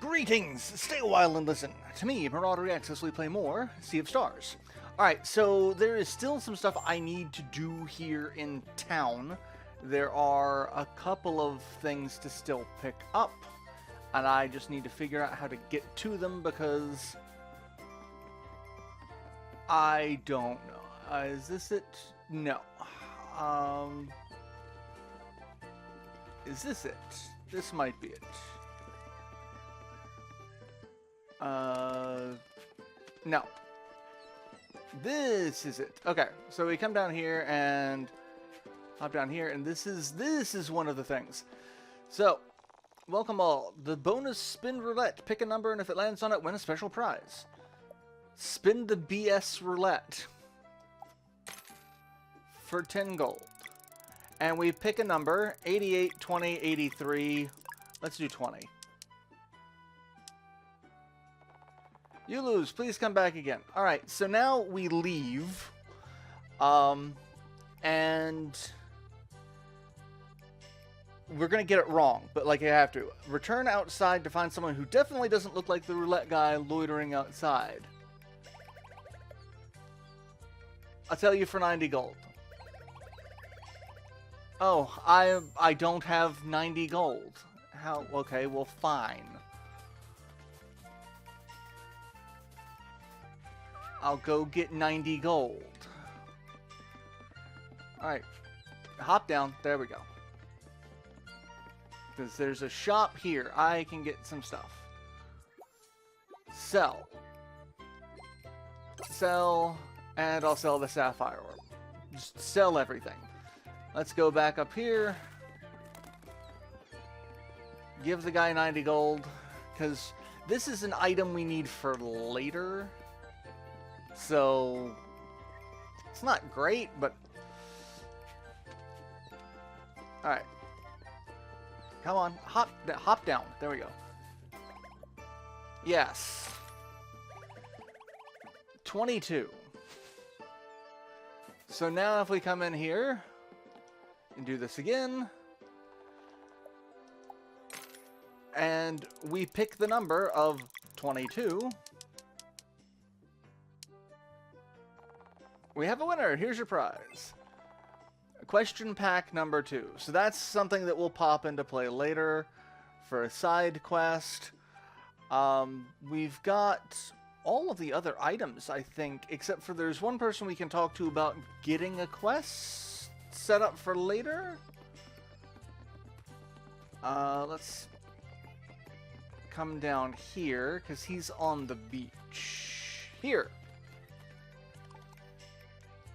Greetings! Stay a while and listen. To me, MarauderEX, as we play more Sea of Stars. Alright, so there is still some stuff I need to do here in town. There are a couple of things to still pick up, and I just need to figure out how to get to them because I don't know. Is this it? No. Is this it? This might be it. No. This is it. Okay, so we come down here and hop down here, and this is one of the things. So, welcome all. The bonus spin roulette. Pick a number, and if it lands on it, win a special prize. Spin the BS roulette for 10 gold. And we pick a number, 88, 20, 83. Let's do 20. You lose. Please come back again. Alright, so now we leave. And we're going to get it wrong, but like I have to. Return outside to find someone who definitely doesn't look like the roulette guy loitering outside. I'll tell you for 90 gold. Oh, I don't have 90 gold. How? Okay, well, fine. I'll go get 90 gold. Alright. Hop down. There we go. Because there's a shop here. I can get some stuff. Sell. Sell. And I'll sell the sapphire orb. Just sell everything. Let's go back up here. Give the guy 90 gold. Because this is an item we need for later. So, it's not great, but... Alright. Come on. Hop down. There we go. Yes. 22. So now if we come in here and do this again, and we pick the number of 22, we have a winner. Here's your prize. Question pack number 2. So that's something that will pop into play later for a side quest. We've got all of the other items, I think, except for there's one person we can talk to about getting a quest set up for later. Let's come down here, because he's on the beach. Here.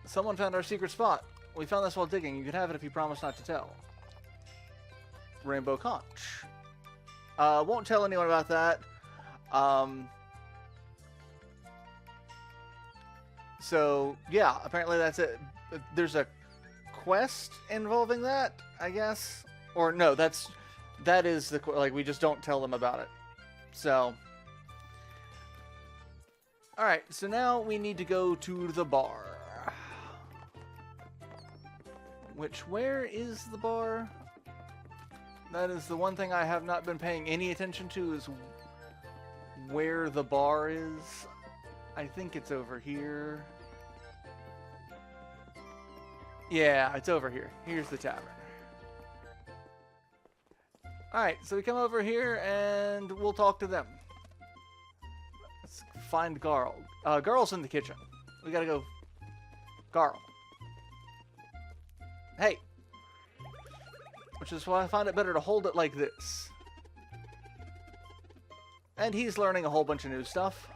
Someone found our secret spot. We found this while digging. You can have it if you promise not to tell. Rainbow conch. Won't tell anyone about that. So, yeah, apparently that's it. There's a quest involving that, I guess. Or, no, that is the... Like, we just don't tell them about it. So... Alright, so now we need to go to the bar. Where is the bar? That is the one thing I have not been paying any attention to, is where the bar is. I think it's over here. Yeah, it's over here. Here's the tavern. Alright, so we come over here and we'll talk to them. Let's find Garl. Garl's in the kitchen. We gotta go... Garl. Hey! Which is why I find it better to hold it like this. And he's learning a whole bunch of new stuff.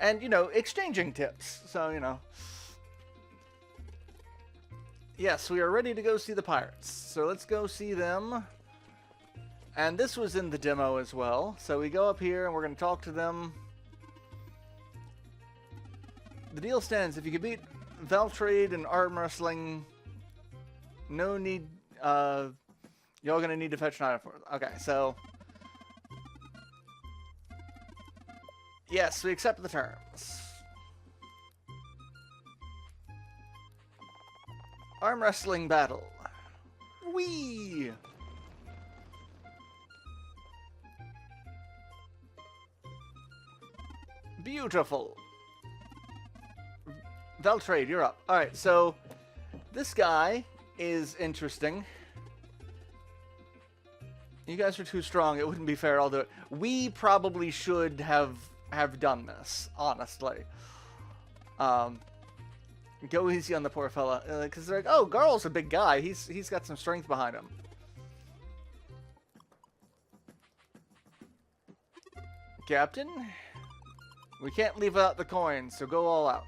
And, you know, exchanging tips. So, you know. Yes, we are ready to go see the pirates. So let's go see them. And this was in the demo as well. So we go up here and we're going to talk to them. The deal stands. If you can beat Valtrade and arm wrestling, no need, y'all gonna need to fetch an item for it. Okay, so... Yes, we accept the terms. Arm wrestling battle. Whee! Beautiful. Veltrade, you're up. Alright, so this guy is interesting. You guys are too strong. It wouldn't be fair. I'll do it. We probably should have done this, honestly. Go easy on the poor fella. Because they're like, oh, Garl's a big guy. He's got some strength behind him. Captain? We can't leave out the coins, so go all out.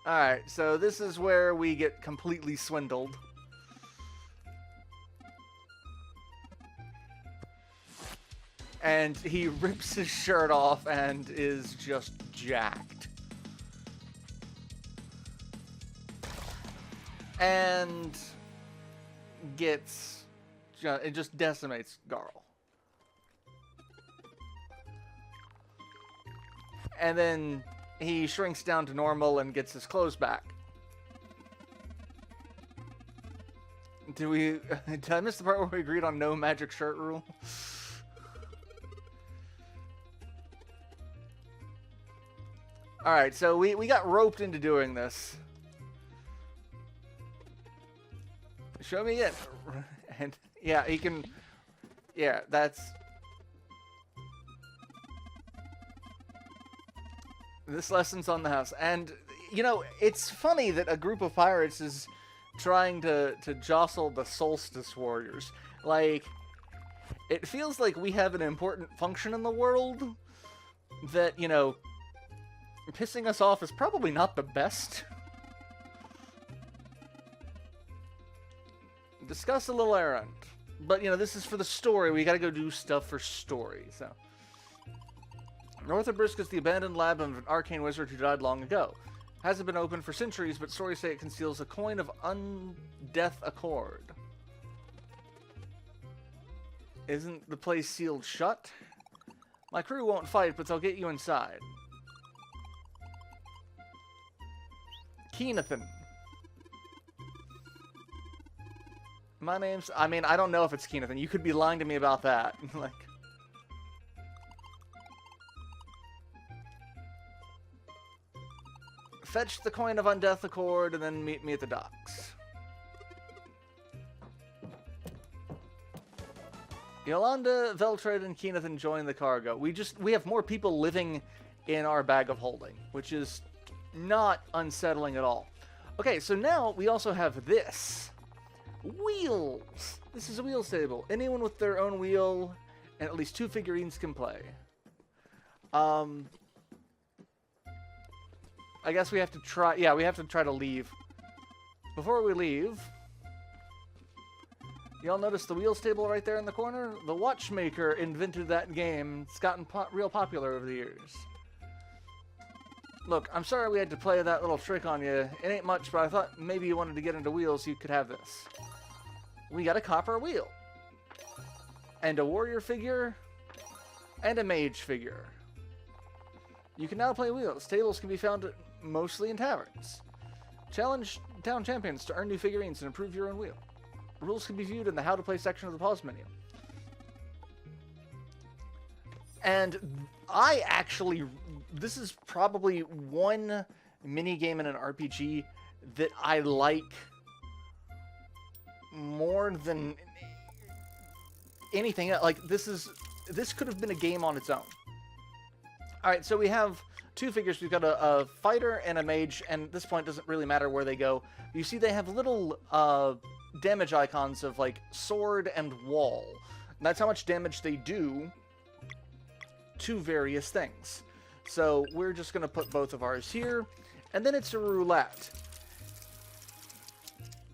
Alright, so this is where we get completely swindled. And he rips his shirt off and is just jacked. And gets... it just decimates Garl. And then he shrinks down to normal and gets his clothes back. Did I miss the part where we agreed on no magic shirt rule? Alright, so we got roped into doing this. Show me it. And yeah, he can... Yeah, that's... This lesson's on the house. And, you know, it's funny that a group of pirates is trying to jostle the Solstice Warriors. Like, it feels like we have an important function in the world that, you know, pissing us off is probably not the best. Discuss a little errand. But, you know, this is for the story. We gotta go do stuff for story, so... North of Brisk is the abandoned lab of an arcane wizard who died long ago. Hasn't been opened for centuries, but stories say it conceals a coin of undeath accord. Isn't the place sealed shut? My crew won't fight, but they'll get you inside. Keenathan. My name's... I mean, I don't know if it's Keenathan. You could be lying to me about that. Like... Fetch the coin of undeath accord and then meet me at the docks. Yolanda, Veltrade, and Keenathan join the cargo. We have more people living in our bag of holding, which is not unsettling at all. Okay, so now we also have this. Wheels! This is a wheel stable. Anyone with their own wheel and at least 2 figurines can play. I guess we have to try... Yeah, we have to try to leave. Before we leave... Y'all notice the wheel stable right there in the corner? The watchmaker invented that game. It's gotten real popular over the years. Look, I'm sorry we had to play that little trick on you. It ain't much, but I thought maybe you wanted to get into wheels so you could have this. We got a copper wheel. And a warrior figure. And a mage figure. You can now play wheels. Tables can be found mostly in taverns. Challenge town champions to earn new figurines and improve your own wheel. Rules can be viewed in the How to Play section of the pause menu. And I actually... This is probably one minigame in an RPG that I like more than anything else. Like, this could have been a game on its own. Alright, so we have 2 figures. We've got a fighter and a mage, and at this point it doesn't really matter where they go. You see they have little damage icons of, like, sword and wall. And that's how much damage they do to various things. So we're just going to put both of ours here, and then it's a roulette.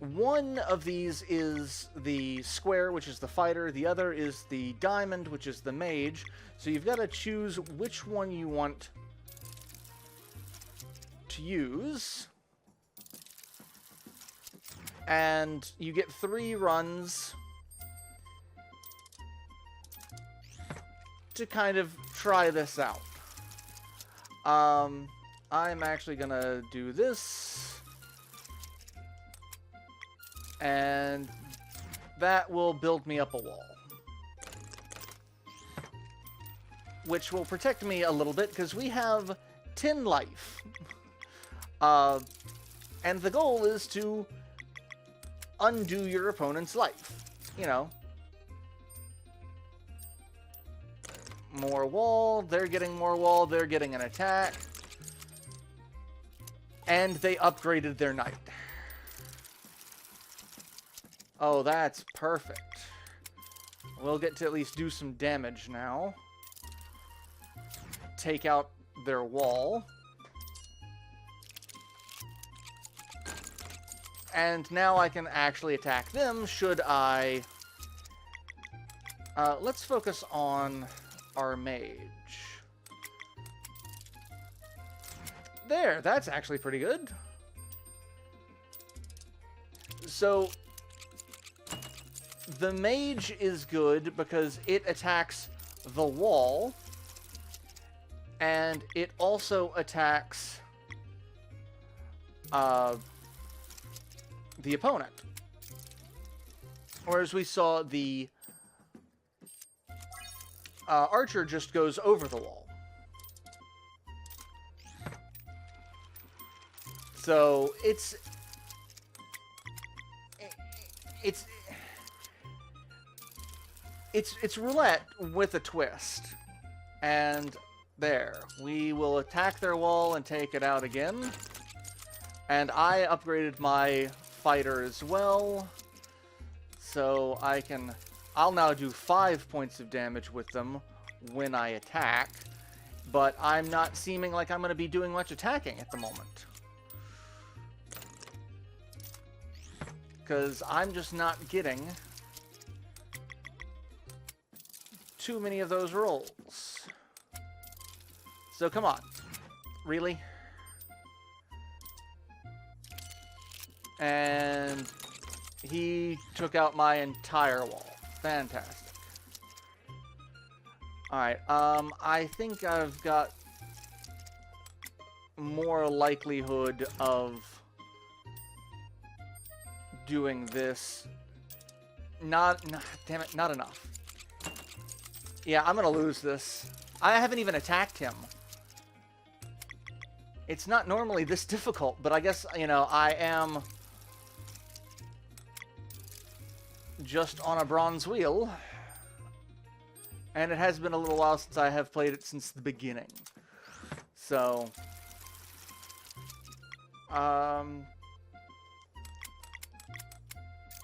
One of these is the square, which is the fighter. The other is the diamond, which is the mage. So you've got to choose which one you want to use. And you get 3 runs to kind of try this out. I'm actually going to do this. And that will build me up a wall. which will protect me a little bit, because we have 10 life. And the goal is to undo your opponent's life. You know. More wall, they're getting more wall, they're getting an attack. And they upgraded their knight. Oh, that's perfect. We'll get to at least do some damage now. Take out their wall. And now I can actually attack them, should I... let's focus on our mage. There, that's actually pretty good. So, the mage is good because it attacks the wall, and it also attacks the opponent. Whereas we saw the archer just goes over the wall. So it's roulette with a twist. And there, we will attack their wall and take it out again. And I upgraded my fighter as well, so I'll now do 5 points of damage with them when I attack, but I'm not seeming like I'm going to be doing much attacking at the moment. Because I'm just not getting too many of those rolls. So come on. Really? And he took out my entire wall. Fantastic. Alright, I think I've got more likelihood of doing this. Damn it, not enough. Yeah, I'm gonna lose this. I haven't even attacked him. It's not normally this difficult, but I guess, you know, I am just on a bronze wheel, and it has been a little while since I have played it since the beginning. So,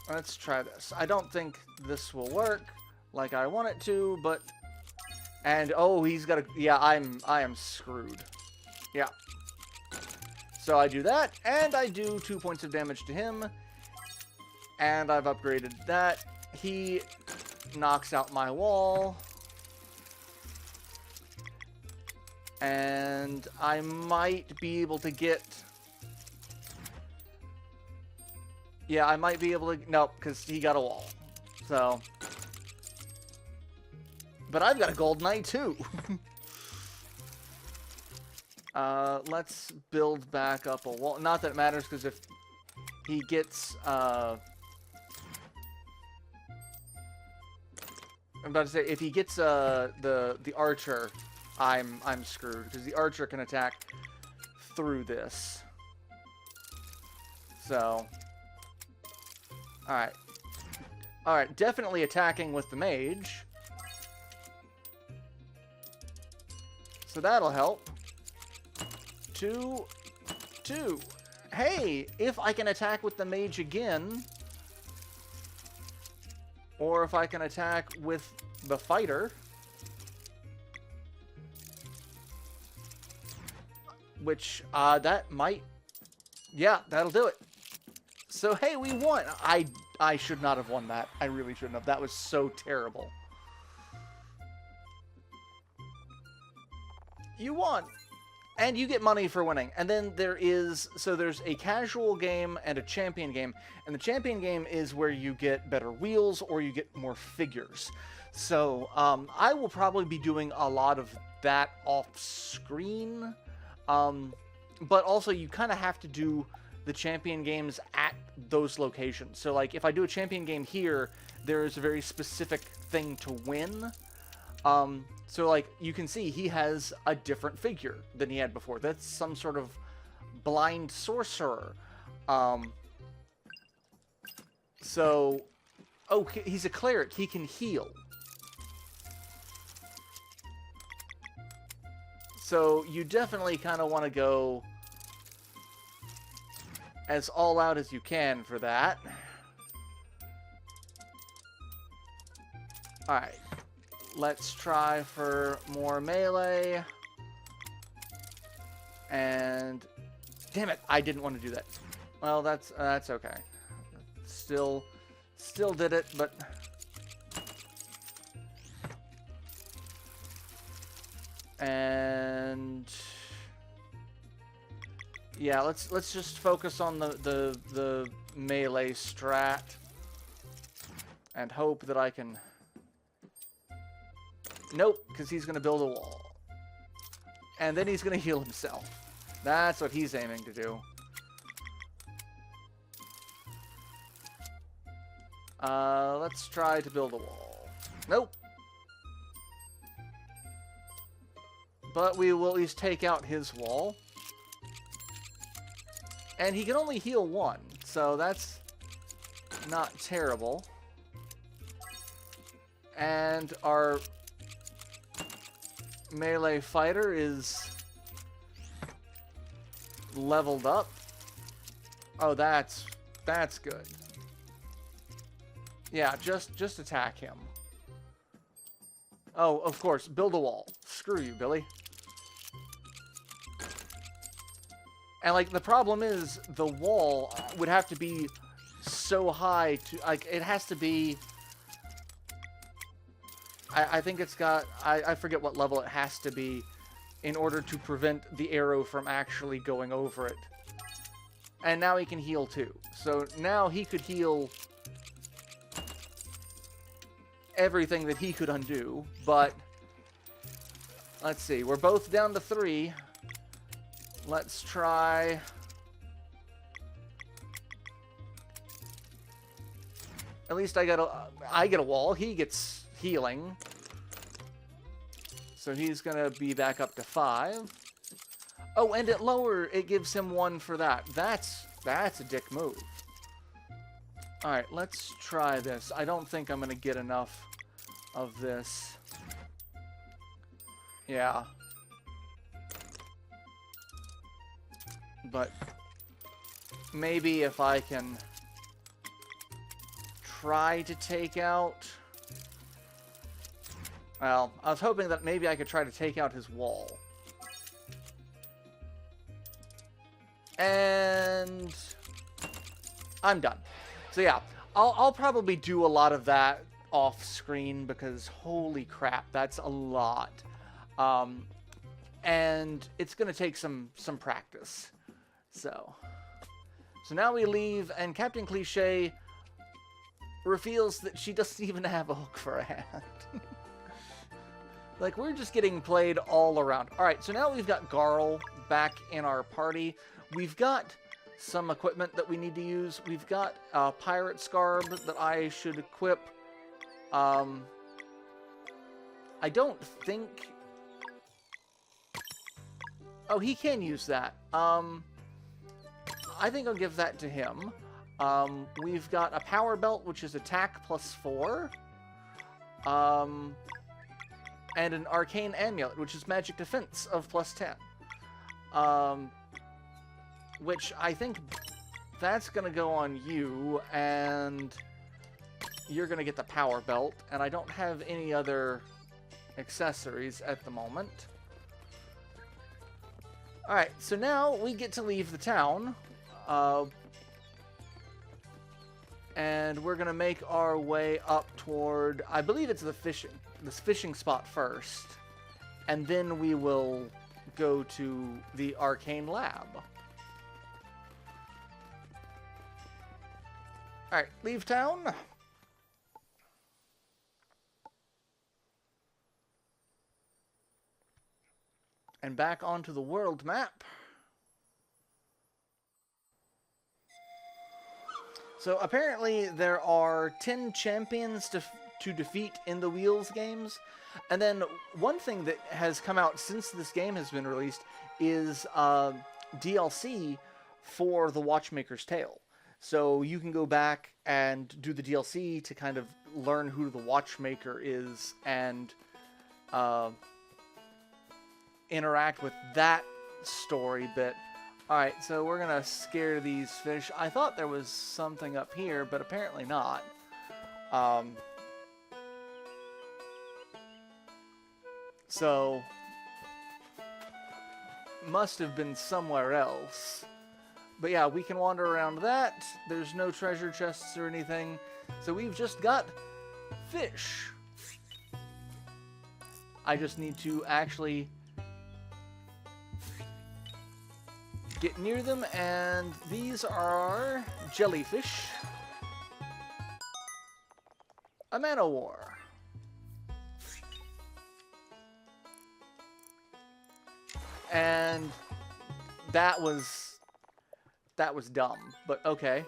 let's try this. I don't think this will work like I want it to, but, and oh, he's got a, yeah, I am screwed. Yeah. So I do that, and I do 2 points of damage to him. And I've upgraded that. He knocks out my wall. And I might be able to get... Yeah, I might be able to... Nope, because he got a wall. So... But I've got a gold knight, too. Let's build back up a wall. Not that it matters, because if he gets... I'm about to say, if he gets the archer, I'm screwed, because the archer can attack through this. So, alright, definitely attacking with the mage. So that'll help. 2, 2. Hey, if I can attack with the mage again, or if I can attack with the fighter, which, that might, yeah, that'll do it. So, hey, we won. I should not have won that. I really shouldn't have. That was so terrible. You won. And you get money for winning. And then there's a casual game and a champion game. And the champion game is where you get better wheels or you get more figures. So, I will probably be doing a lot of that off screen. But also you kind of have to do the champion games at those locations. So, like, if I do a champion game here, there is a very specific thing to win. So, like, you can see he has a different figure than he had before. That's some sort of blind sorcerer. So, oh, he's a cleric. He can heal. So, you definitely kind of want to go as all out as you can for that. Alright. Let's try for more melee. And damn it, I didn't want to do that. Well, that's okay. Still did it, but and yeah, let's just focus on the melee strat and hope that I can. Nope, because he's going to build a wall. And then he's going to heal himself. That's what he's aiming to do. Let's try to build a wall. Nope. But we will at least take out his wall. And he can only heal one, so that's not terrible. And our melee fighter is leveled up. Oh, that's good. Yeah, just attack him. Oh, of course, build a wall. Screw you, Billy. And, like, the problem is the wall would have to be so high to, like, it has to be, I think it's got, I forget what level it has to be in order to prevent the arrow from actually going over it. And now he can heal too. So now he could heal everything that he could undo, but let's see, we're both down to 3. Let's try. At least I get a wall. He gets healing. So he's gonna be back up to 5. Oh, and at lower, it gives him 1 for that. That's a dick move. Alright, let's try this. I don't think I'm gonna get enough of this. Yeah. But maybe if I can try to take out... Well, I was hoping that maybe I could try to take out his wall. And I'm done. So yeah, I'll probably do a lot of that off screen because holy crap, that's a lot. And it's gonna take some practice. So now we leave, and Captain Klee'shae reveals that she doesn't even have a hook for a hand. Like, we're just getting played all around. Alright, so now we've got Garl back in our party. We've got some equipment that we need to use. We've got a pirate scarab that I should equip. I don't think... Oh, he can use that. I think I'll give that to him. We've got a power belt, which is attack +4. And an arcane amulet, which is magic defense of +10. Which I think that's going to go on you, and you're going to get the power belt, and I don't have any other accessories at the moment. Alright, so now we get to leave the town, and we're going to make our way up toward, I believe it's this fishing spot first, and then we will go to the arcane lab. Alright, leave town. And back onto the world map. So apparently there are 10 champions to defeat in the Wheels games. And then one thing that has come out since this game has been released is DLC for the Watchmaker's Tale. So you can go back and do the DLC to kind of learn who the Watchmaker is and interact with that story bit. Alright, so we're gonna scare these fish. I thought there was something up here, but apparently not. So, must have been somewhere else. But yeah, we can wander around that. There's no treasure chests or anything. So we've just got fish. I just need to actually get near them, and these are jellyfish. A man-o-war. And that was dumb, but okay.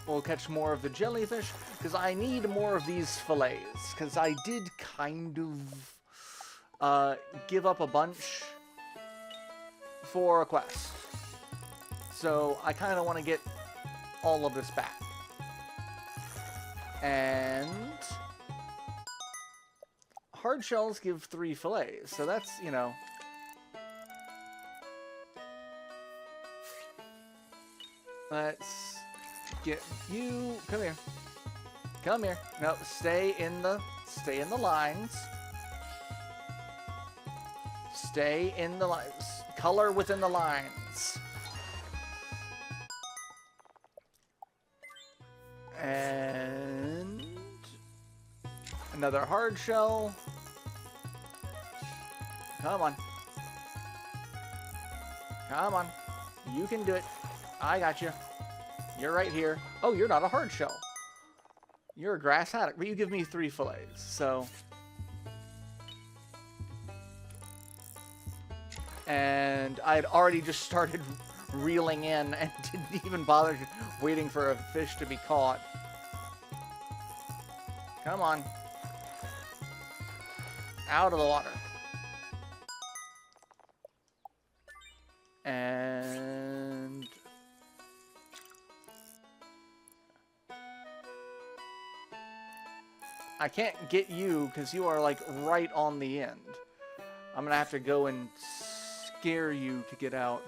We'll catch more of the jellyfish, because I need more of these fillets, because I did kind of give up a bunch for a quest. So I kind of want to get all of this back. And hard shells give 3 fillets, so that's, you know. Let's get you. Come here. Come here. No, stay in the lines. Stay in the lines. Color within the lines. And another hard shell. Come on. Come on. You can do it. I got you. You're right here. Oh, you're not a hard shell. You're a grass haddock, but you give me 3 fillets, so. And I had already just started reeling in and didn't even bother waiting for a fish to be caught. Come on. Out of the water. And I can't get you because you are like right on the end. I'm gonna have to go and scare you to get out.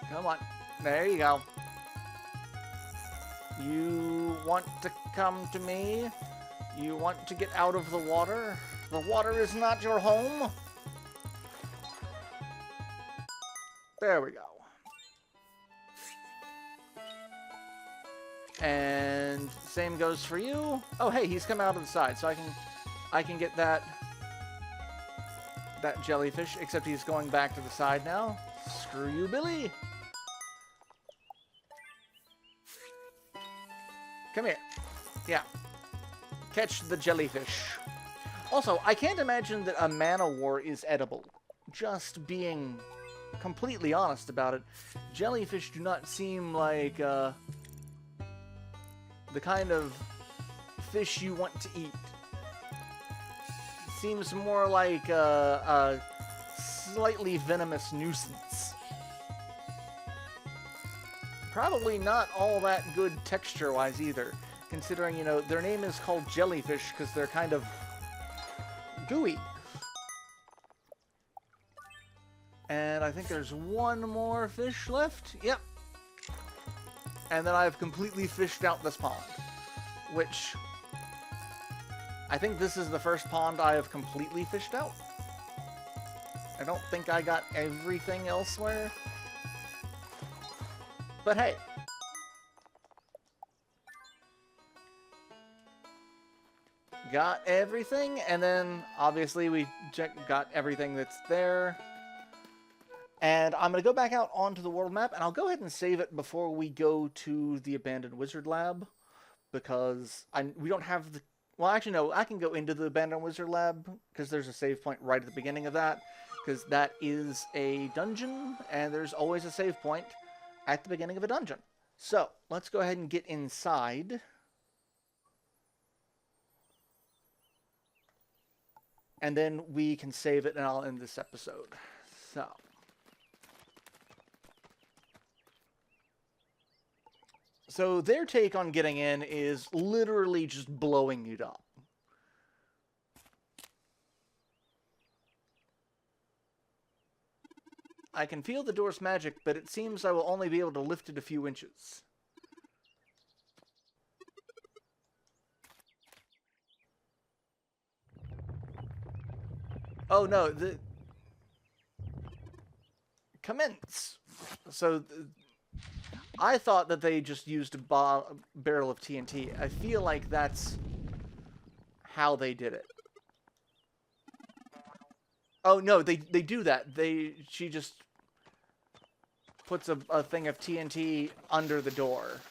Come on. There you go. You want to come to me? You want to get out of the water? The water is not your home? There we go. And same goes for you. Oh, hey, he's come out of the side, so I can get that jellyfish, except he's going back to the side now. Screw you, Billy. Come here. Yeah. Catch the jellyfish. Also, I can't imagine that a man-o-war is edible. Just being completely honest about it, jellyfish do not seem like the kind of fish you want to eat. Seems more like a slightly venomous nuisance. Probably not all that good texture-wise either, considering, you know, their name is called jellyfish because they're kind of gooey. And I think there's one more fish left. Yep. And then I've completely fished out this pond, which I think this is the first pond I have completely fished out. I don't think I got everything elsewhere. But hey. Got everything, and then obviously we got everything that's there. And I'm going to go back out onto the world map, and I'll go ahead and save it before we go to the abandoned wizard lab, because we don't have the... Well, actually, no, I can go into the abandoned wizard lab, because there's a save point right at the beginning of that, because that is a dungeon, and there's always a save point at the beginning of a dungeon. So, let's go ahead and get inside. And then we can save it and I'll end this episode. So their take on getting in is literally just blowing it up. I can feel the door's magic, but it seems I will only be able to lift it a few inches. Oh no, commence. So I thought that they just used a barrel of TNT. I feel like that's how they did it. Oh no, they do that. She just puts a thing of TNT under the door.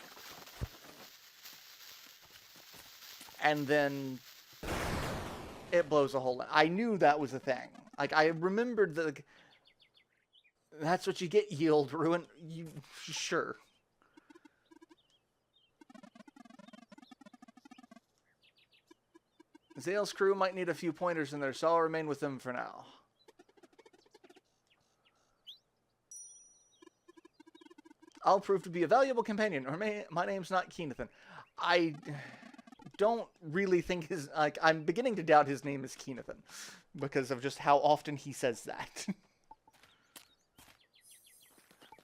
And then it blows a hole in. I knew that was a thing. Like, I remembered that. Like, that's what you get, Yield Ruin. Sure. Zale's crew might need a few pointers in there, so I'll remain with them for now. I'll prove to be a valuable companion. My name's not Keenathan. I don't really think his... Like, I'm beginning to doubt his name is Keenathan because of just how often he says that.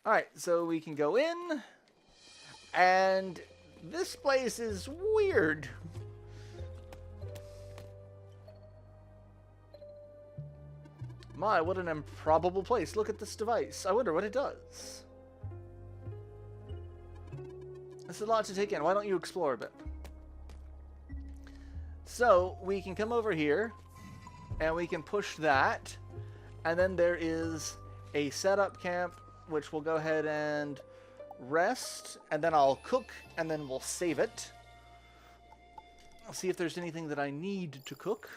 Alright, so we can go in. And this place is weird. My, what an improbable place. Look at this device. I wonder what it does. This is a lot to take in. Why don't you explore a bit? So, we can come over here, and we can push that, and then there is a setup camp, which we'll go ahead and rest, and then I'll cook, and then we'll save it. I'll see if there's anything that I need to cook.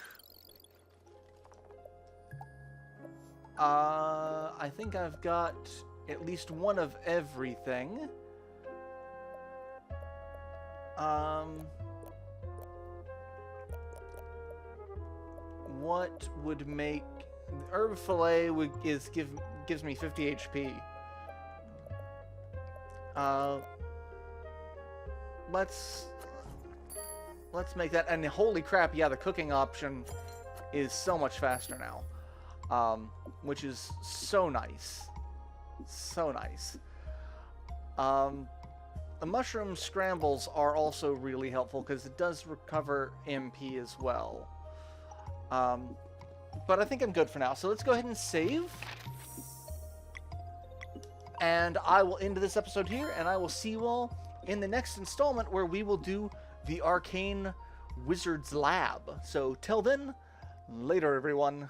I think I've got at least one of everything. What would make... Herb fillet gives me 50 HP. Let's make that. And holy crap, yeah, the cooking option is so much faster now. Which is so nice. So nice. The mushroom scrambles are also really helpful because it does recover MP as well. But I think I'm good for now. So let's go ahead and save. And I will end this episode here, and I will see you all in the next installment where we will do the Arcane Wizard's Lab. So till then, later everyone.